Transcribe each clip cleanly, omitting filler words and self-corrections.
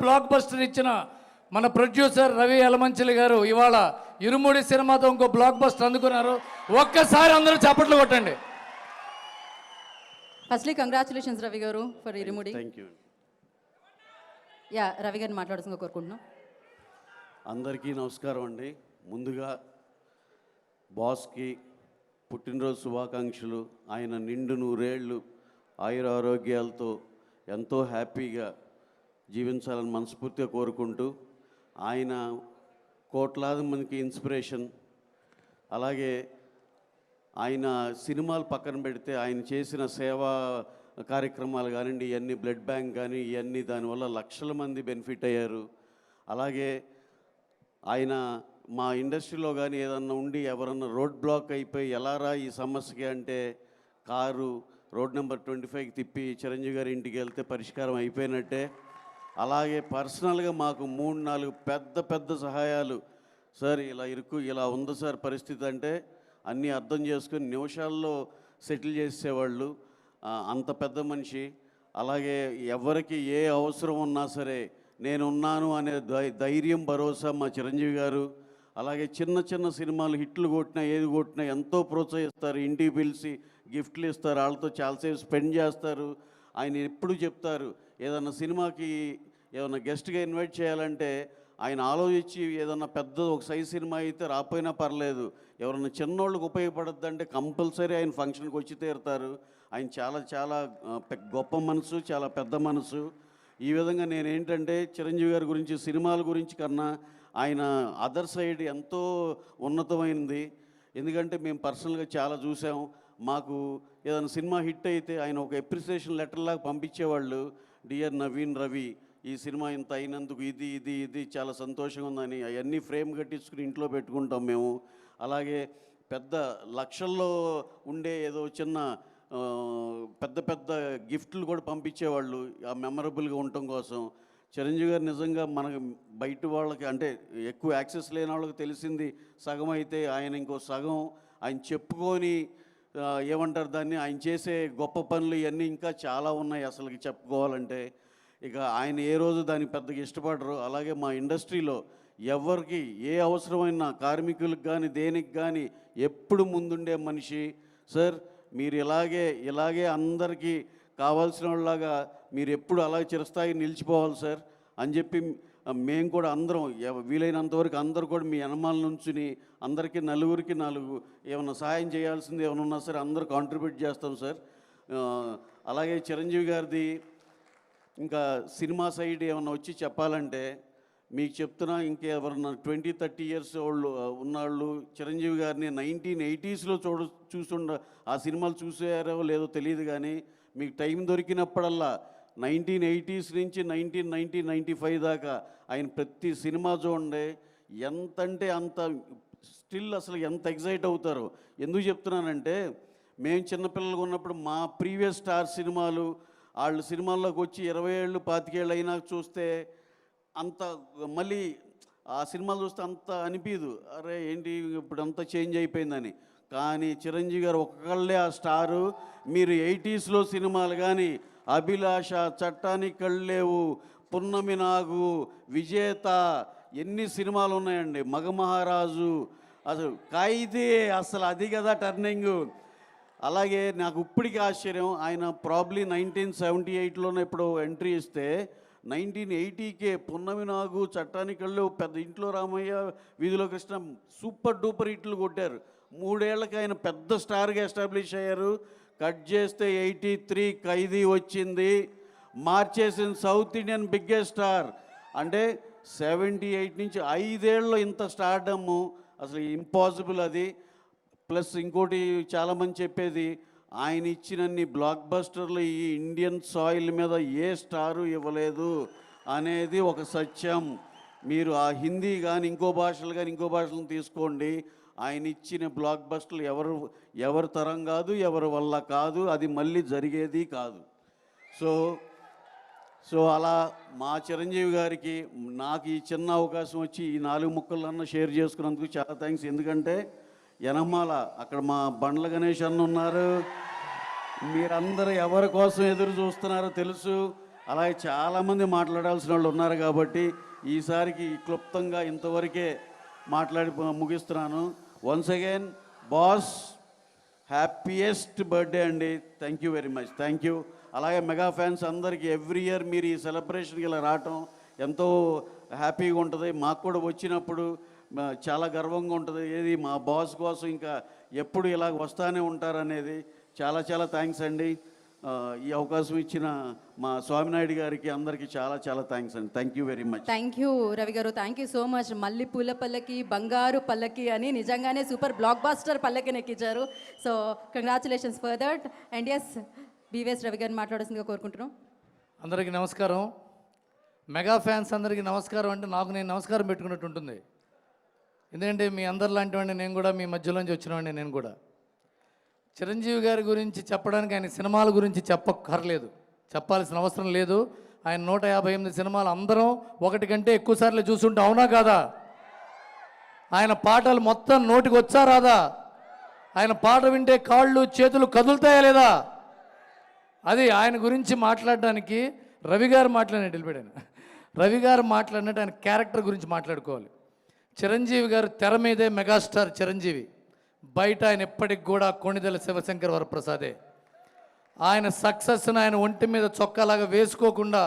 Block buster ఇచ్చిన మన producer Ravi Yalamanchili గారు ఇవాళ ఇరుముడి సినిమాతో ఇంకో బ్లాక్ బస్టర్ అందుకున్నారు. ఒక్కసారి అందరూ చప్పట్లు కొట్టండి. ఫస్ట్లీ కంగ్రాచులేషన్స్ రవి గారు for irumudi. Thank you. Yeah Ravi గారిని మాట్లాడుతుందిగా కోరుకుంటున్నాం. అందరికీ నమస్కారం అండి. ముందుగా బాస్కి పుట్టినరోజు శుభాకాంక్షలు. ఆయన నిండు నూరేళ్ళు ఆయుర ఆరోగ్యాలతో ఎంతో హ్యాపీగా జీవించాలని మనస్ఫూర్తిగా కోరుకుంటూ, ఆయన కోట్లాది మందికి ఇన్స్పిరేషన్. అలాగే ఆయన సినిమాలు పక్కన పెడితే ఆయన చేసిన సేవా కార్యక్రమాలు కానివ్వండి, ఇవన్నీ బ్లడ్ బ్యాంక్ కానీ ఇవన్నీ దానివల్ల లక్షల మంది బెనిఫిట్ అయ్యారు. అలాగే ఆయన మా ఇండస్ట్రీలో కానీ ఏదన్నా ఉండి ఎవరన్నా రోడ్ బ్లాక్ అయిపోయి ఎలారా ఈ సమస్యకి అంటే కారు రోడ్ నెంబర్ 25కి తిప్పి చిరంజీవి గారి ఇంటికి వెళ్తే పరిష్కారం అయిపోయినట్టే. అలాగే పర్సనల్గా మాకు 3-4 పెద్ద సహాయాలు. సార్ ఇలా ఇలా ఉంది సార్ పరిస్థితి అంటే అన్నీ అర్థం చేసుకుని నిమిషాల్లో సెటిల్ చేసేవాళ్ళు. అంత పెద్ద మనిషి. అలాగే ఎవరికి ఏ అవసరం ఉన్నా సరే నేనున్నాను అనే ధైర్యం భరోసా మా చిరంజీవి గారు. అలాగే చిన్న సినిమాలు హిట్లు కొట్టినా ఏది కొట్టినా ఎంతో ప్రోత్సహిస్తారు. ఇంటికి పిలిచి గిఫ్ట్లు ఇస్తారు, వాళ్ళతో చాలాసేపు స్పెండ్ చేస్తారు. ఆయన ఎప్పుడు చెప్తారు ఏదన్నా సినిమాకి ఏదన్నా గెస్ట్గా ఇన్వైట్ చేయాలంటే ఆయన ఆలోచించి ఏదన్నా పెద్ద ఒక సైజ్ సినిమా అయితే రాపోయినా పర్లేదు, ఎవరన్నా చిన్నోళ్ళకి ఉపయోగపడద్దంటే కంపల్సరీ ఆయన ఫంక్షన్కి వచ్చి తీరుతారు. ఆయన చాలా గొప్ప మనసు, చాలా పెద్ద మనసు. ఈ విధంగా నేనేంటంటే చిరంజీవి గారి గురించి సినిమాల గురించి కన్నా ఆయన అదర్ సైడ్ ఎంతో ఉన్నతమైనది. ఎందుకంటే మేము పర్సనల్గా చాలా చూసాం. మాకు ఏదైనా సినిమా హిట్ అయితే ఆయన ఒక అప్రిసియేషన్ లెటర్ లాగా పంపించేవాళ్ళు. డియర్ నవీన్ రవి, ఈ సినిమా ఇంత అయినందుకు ఇది చాలా సంతోషంగా ఉందని అవన్నీ ఫ్రేమ్ కట్టించుకుని ఇంట్లో పెట్టుకుంటాం మేము. అలాగే పెద్ద లక్షల్లో ఉండే ఏదో చిన్న పెద్ద గిఫ్ట్లు కూడా పంపించేవాళ్ళు ఆ మెమరబుల్గా ఉండటం కోసం. చిరంజీవి గారు నిజంగా మనకు బయట వాళ్ళకి అంటే ఎక్కువ యాక్సెస్ లేని వాళ్ళకి తెలిసింది సగం అయితే, ఆయన ఇంకో సగం ఆయన చెప్పుకొని ఏమంటారు దాన్ని, ఆయన చేసే గొప్ప పనులు ఇవన్నీ ఇంకా చాలా ఉన్నాయి అసలుకి చెప్పుకోవాలంటే. ఇక ఆయన ఏ రోజు దానికి పెద్దగా ఇష్టపడరు. అలాగే మా ఇండస్ట్రీలో ఎవరికి ఏ అవసరమైన కార్మికులకు కానీ దేనికి కానీ ఎప్పుడు ముందుండే మనిషి. సార్ మీరు ఇలాగే అందరికీ కావాల్సిన వాళ్ళలాగా మీరు ఎప్పుడు అలాగే చిరస్థాయి నిలిచిపోవాలి సార్ అని చెప్పి మేము కూడా అందరం వీలైనంతవరకు అందరూ కూడా మీ అనుమాల నుంచుని అందరికీ నలుగురికి 4 ఏమన్నా సహాయం చేయాల్సింది ఏమైనా ఉన్నా సరే అందరూ కాంట్రిబ్యూట్ చేస్తాం సార్. అలాగే చిరంజీవి గారిది ఇంకా సినిమా సైడ్ ఏమన్నా వచ్చి చెప్పాలంటే మీకు చెప్తున్నా, ఇంకెవరన్నా 20-30 ఇయర్స్ వాళ్ళు ఉన్నవాళ్ళు చిరంజీవి గారిని 1980స్లో చూస్తుండ ఆ సినిమాలు చూసారో లేదో తెలియదు కానీ మీకు టైం దొరికినప్పుడల్లా 1980s నుంచి 1995 దాకా ఆయన ప్రతి సినిమా చూడండి ఎంతంటే అంత స్టిల్ అసలు ఎంత ఎగ్జైట్ అవుతారో. ఎందుకు చెప్తున్నానంటే మేము చిన్నపిల్లలుగా ఉన్నప్పుడు మా ప్రీవియస్ స్టార్ సినిమాలు వాళ్ళు సినిమాల్లోకి వచ్చి 20 ఏళ్ళు 25 ఏళ్ళు అయినా చూస్తే అంత మళ్ళీ ఆ సినిమాలు చూస్తే అంత అనిపించదు, అరే ఏంటి ఇప్పుడు అంతా చేంజ్ అయిపోయిందని. కానీ చిరంజీవి గారు ఒక్కళ్ళే ఆ స్టారు. మీరు 80స్లో సినిమాలు కానీ అభిలాష, చట్టానికి కళ్ళేవు, పున్నమి నాగు, విజేత ఎన్ని సినిమాలు ఉన్నాయండి, మగమహారాజు, అసలు ఖైదీ, అసలు అది కదా టర్నింగ్. అలాగే నాకు ఇప్పటికీ ఆశ్చర్యం, ఆయన ప్రాబ్లీ 1978లోనే ఇప్పుడు ఎంట్రీ ఇస్తే 1980కే పున్నమి నాగు, చట్టానికి కళ్ళు, పెద్ద ఇంట్లో రామయ్య, వీధిలో కృష్ణ సూపర్ డూపర్ హిట్లు కొట్టారు. 3 ఏళ్ళకి ఆయన పెద్ద స్టార్గా ఎస్టాబ్లిష్ అయ్యారు. కట్ చేస్తే 83 ఖైదీ వచ్చింది, మార్చేసిన సౌత్ ఇండియన్ బిగ్గెస్ట్ స్టార్. అంటే 78 నుంచి 5 ఏళ్ళలో ఇంత స్టార్డమ్ అసలు ఇంపాసిబుల్ అది. ప్లస్ ఇంకోటి చాలామంది చెప్పేది, ఆయన ఇచ్చినన్ని బ్లాక్ బస్టర్లు ఈ ఇండియన్ సాయిల్ మీద ఏ స్టారు ఇవ్వలేదు అనేది ఒక సత్యం. మీరు ఆ హిందీ కానీ ఇంకో భాషలను తీసుకోండి, ఆయన ఇచ్చిన బ్లాక్ బస్టర్లు ఎవరు తరం కాదు, ఎవరి వల్ల కాదు, అది మళ్ళీ జరిగేది కాదు. సో అలా మా చిరంజీవి గారికి నాకు ఈ చిన్న అవకాశం వచ్చి ఈ 4 ముక్కలన్నా షేర్ చేసుకున్నందుకు చాలా థ్యాంక్స్. ఎందుకంటే యనమాల అక్కడ మా బండ్ల గణేష్ అన్న ఉన్నారు, మీరందరూ ఎవరి కోసం ఎదురు చూస్తున్నారో తెలుసు. అలాగే చాలామంది మాట్లాడాల్సిన వాళ్ళు ఉన్నారు కాబట్టి ఈసారికి క్లుప్తంగా ఇంతవరకే మాట్లాడి ముగిస్తున్నాను. Once again boss, happiest birthday అండి. Thank you very much. Thank you. అలాగే మెగా ఫ్యాన్స్ అందరికీ ఎవ్రీ ఇయర్ మీరు ఈ సెలబ్రేషన్కి ఇలా రావటం ఎంతో హ్యాపీగా ఉంటుంది. మాకు కూడా వచ్చినప్పుడు చాలా గర్వంగా ఉంటుంది. ఏది మా బాస్ కోసం ఇంకా ఎప్పుడు ఇలా వస్తానే ఉంటారనేది. చాలా చాలా థ్యాంక్స్ అండి. ఈ అవకాశం ఇచ్చిన మా స్వామినాయుడు గారికి అందరికీ చాలా చాలా థ్యాంక్స్ అండి. Thank you very much. Thank you Ravi గారు, థ్యాంక్ యూ సో మచ్. మళ్ళీ పూల పల్లకి, బంగారు పల్లకి అని నిజంగానే సూపర్ బ్లాక్ బాస్టర్ పల్లకిని ఎక్కించారు. So congratulations for that. And yes, BVS Ravi గారిని మాట్లాడాల్సిందిగా కోరుకుంటున్నాం. అందరికీ నమస్కారం. మెగా ఫ్యాన్స్ అందరికీ నమస్కారం అంటే నాకు నేను నమస్కారం పెట్టుకున్నట్టు ఉంటుంది. ఎందుకంటే మీ అందరిలాంటి వాడిని నేను కూడా, మీ మధ్యలోంచి వచ్చినవాడిని నేను కూడా. చిరంజీవి గారి గురించి చెప్పడానికి, ఆయన సినిమాల గురించి చెప్పక్కర్లేదు, చెప్పాల్సిన అవసరం లేదు. ఆయన 158 సినిమాలు అందరం ఒకటి కంటే ఎక్కువ సార్లు చూసుంటే అవునా కాదా? ఆయన పాటలు మొత్తం నోటికి వచ్చా రాదా? ఆయన పాట వింటే కాళ్ళు చేతులు కదులుతాయా లేదా? అది ఆయన గురించి మాట్లాడడానికి రవి గారు మాట్లాడినట్టు వెళ్ళిపోయాను. రవి గారు మాట్లాడినట్టు ఆయన క్యారెక్టర్ గురించి మాట్లాడుకోవాలి. చిరంజీవి గారు తెర మీదే మెగాస్టార్ చిరంజీవి, బయట ఆయన ఎప్పటికి కూడా కొణిదెల శివశంకర్ వరప్రసాదే. ఆయన సక్సెస్ని ఆయన ఒంటి మీద చొక్కాలాగా వేసుకోకుండా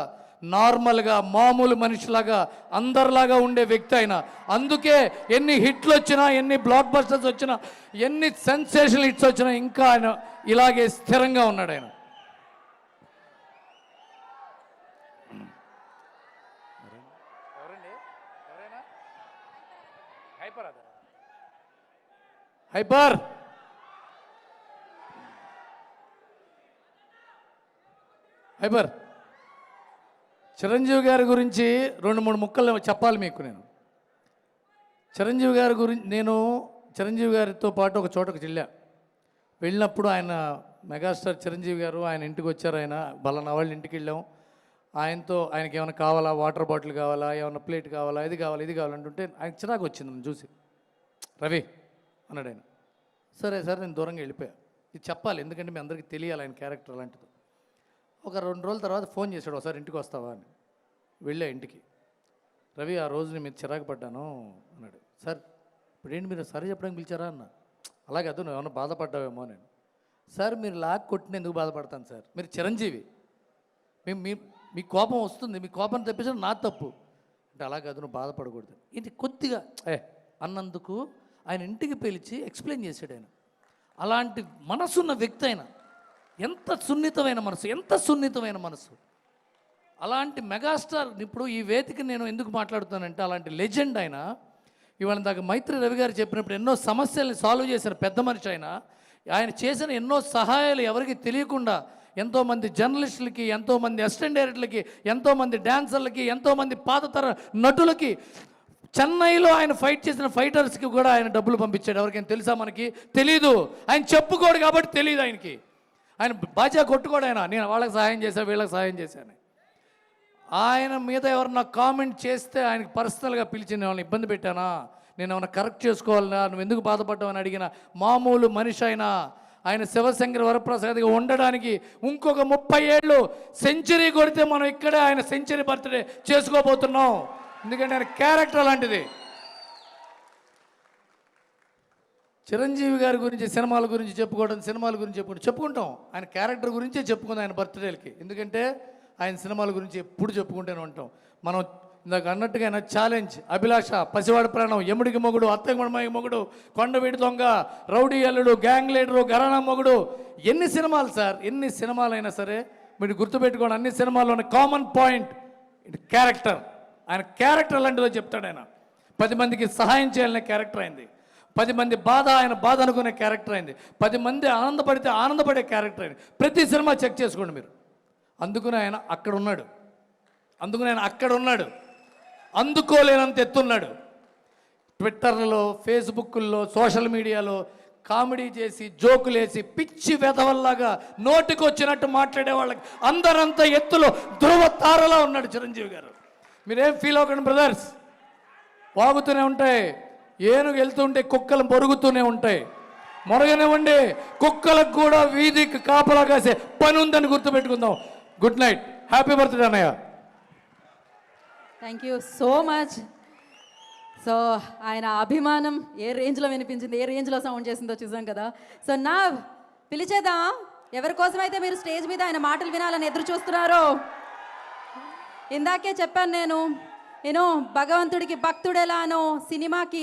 నార్మల్గా మామూలు మనిషిలాగా అందరిలాగా ఉండే వ్యక్తి ఆయన. అందుకే ఎన్ని హిట్లు వచ్చినా, ఎన్ని బ్లాక్ బస్టర్స్ వచ్చినా, ఎన్ని సెన్సేషనల్ హిట్స్ వచ్చినా ఇంకా ఆయన ఇలాగే స్థిరంగా ఉన్నాడు ఆయన. హైపర్ హైపర్ చిరంజీవి గారి గురించి 2-3 ముక్కలు చెప్పాలి మీకు. నేను చిరంజీవి గారి గురించి, నేను చిరంజీవి గారితో పాటు ఒక చోటకు వెళ్ళినప్పుడు ఆయన మెగాస్టార్ చిరంజీవి గారు ఆయన ఇంటికి వచ్చారు. ఆయన బలన వాళ్ళ ఇంటికి వెళ్ళాం. ఆయనకి ఏమైనా కావాలా, వాటర్ బాటిల్ కావాలా, ఏమైనా ప్లేట్ కావాలా, ఇది కావాలంటుంటే ఆయన చిరాకు వచ్చింది నన్ను చూసి. రవి అన్నాడు ఆయన. సరే నేను దూరంగా వెళ్ళిపోయా. ఇది చెప్పాలి ఎందుకంటే మీ అందరికీ తెలియాలి ఆయన క్యారెక్టర్ అలాంటిది. ఒక 2 రోజుల తర్వాత ఫోన్ చేశాడు, ఒకసారి ఇంటికి వస్తావా అని. వెళ్ళా ఇంటికి. రవి, ఆ రోజుని మీరు చిరాకు పడ్డాను అన్నాడు. సార్ ఇప్పుడు ఏంటి మీరు సరే చెప్పడానికి పిలిచారా అన్న. అలాగే అదు, నువ్వు ఏమన్నా బాధపడ్డావేమో నేను. సార్ మీరు లాక్ కొట్టిన ఎందుకు బాధపడతాను సార్, మీరు చిరంజీవి, మీ కోపం వస్తుంది, మీ కోపం తెప్పించడం నా తప్పు అంటే. అలాగే అదు, నువ్వు బాధపడకూడదు. ఇది కొద్దిగా అన్నందుకు ఆయన ఇంటికి పిలిచి ఎక్స్ప్లెయిన్ చేశాడు ఆయన. అలాంటి మనసున్న వ్యక్తి ఆయన. ఎంత సున్నితమైన మనసు. అలాంటి మెగాస్టార్ ఇప్పుడు ఈ వేదిక నేను ఎందుకు మాట్లాడుతానంటే అలాంటి లెజెండ్ ఆయన. ఇవాళ దాకా మైత్రి రవి గారు చెప్పినప్పుడు ఎన్నో సమస్యల్ని సాల్వ్ చేసిన పెద్ద మనిషి ఆయన. ఆయన చేసిన ఎన్నో సహాయాలు ఎవరికి తెలియకుండా ఎంతోమంది జర్నలిస్టులకి, ఎంతోమంది అసిస్టెంట్ డైరెక్టర్లకి, ఎంతోమంది డాన్సర్లకి, ఎంతోమంది పాతతర నటులకి, చెన్నైలో ఆయన ఫైట్ చేసిన ఫైటర్స్కి కూడా ఆయన డబ్బులు పంపించాడు. ఎవరికైనా తెలుసా? మనకి తెలీదు. ఆయన చెప్పుకోడు కాబట్టి తెలియదు ఆయనకి. ఆయన బాజా కొట్టుకోడు ఆయన, నేను వాళ్ళకి సహాయం చేశాను, వీళ్ళకి సహాయం చేశాను. ఆయన మీద ఎవరన్నా కామెంట్ చేస్తే ఆయనకి పర్సనల్గా పిలిచి నేను వాళ్ళని ఇబ్బంది పెట్టానా, నేను ఏమైనా కరెక్ట్ చేసుకోవాలన్నా, నువ్వు ఎందుకు బాధపడ్డావని అడిగిన మామూలు మనిషి అయినా. ఆయన శివశంకర్ వరప్రసాద్గా ఉండడానికి ఇంకొక 30 ఏళ్ళు సెంచరీ కొడితే మనం ఇక్కడే ఆయన సెంచరీ బర్త్డే చేసుకోబోతున్నాం. ఎందుకంటే ఆయన క్యారెక్టర్ అలాంటిది. చిరంజీవి గారి గురించి సినిమాల గురించి చెప్పుకుంటాం. ఆయన క్యారెక్టర్ గురించే చెప్పుకుందాం ఆయన బర్త్డేలకి. ఎందుకంటే ఆయన సినిమాల గురించి ఎప్పుడు చెప్పుకుంటూనే ఉంటాం. మనం ఇందాక అన్నట్టుగా ఆయన ఛాలెంజ్, అభిలాష, పసివాడి ప్రాణం, యముడికి మొగుడు, అత్తగుణమయ్య మొగుడు, కొండవీడి దొంగ, రౌడీ అల్లుడు, గ్యాంగ్ లీడరు, ఘరానా మొగుడు, ఎన్ని సినిమాలు సార్, ఎన్ని సినిమాలు అయినా సరే మీరు గుర్తుపెట్టుకోండి, అన్ని సినిమాల్లోని కామన్ పాయింట్ క్యారెక్టర్. ఆయన క్యారెక్టర్ లాంటిదో చెప్తాడు ఆయన. 10 మందికి సహాయం చేయాలనే క్యారెక్టర్ అయింది. 10 మంది బాధ ఆయన బాధ అనుకునే క్యారెక్టర్ అయింది. 10 మంది ఆనందపడితే ఆనందపడే క్యారెక్టర్ అయింది. ప్రతి సినిమా చెక్ చేసుకోండి మీరు. అందుకుని ఆయన అక్కడ ఉన్నాడు. అందుకోలేనంత ఎత్తున్నాడు. ట్విట్టర్లో, ఫేస్బుక్లో, సోషల్ మీడియాలో కామెడీ చేసి, జోకులేసి, పిచ్చి వెధవల్లాగా నోటికి వచ్చినట్టు మాట్లాడే వాళ్ళకి అందరంత ఎత్తులో ధ్రువ తారలా ఉన్నాడు చిరంజీవి గారు. మీరేం ఫీల్ అవ్వకండి బ్రదర్స్. వాగుతూనే ఉంటాయి, ఏనుగు వెళ్తుంటే కుక్కలు పొరుగుతూనే ఉంటాయి. మొరగనివ్వండి, కుక్కలకు కూడా వీధికి కాపలా కాసే పని ఉందని గుర్తుపెట్టుకుందాం. Good night. హ్యాపీ బర్త్డే అన్నయ్య. Thank you so much. So ఆయన అభిమానం ఏ రేంజ్లో వినిపించింది, ఏ రేంజ్లో సౌండ్ చేసిందో చూసాం కదా. సో నా పిలిచేదా ఎవరి కోసమైతే మీరు స్టేజ్ మీద ఆయన మాటలు వినాలని ఎదురు చూస్తున్నారో. ఇందాకే చెప్పాను నేను భగవంతుడికి భక్తుడెలానో సినిమాకి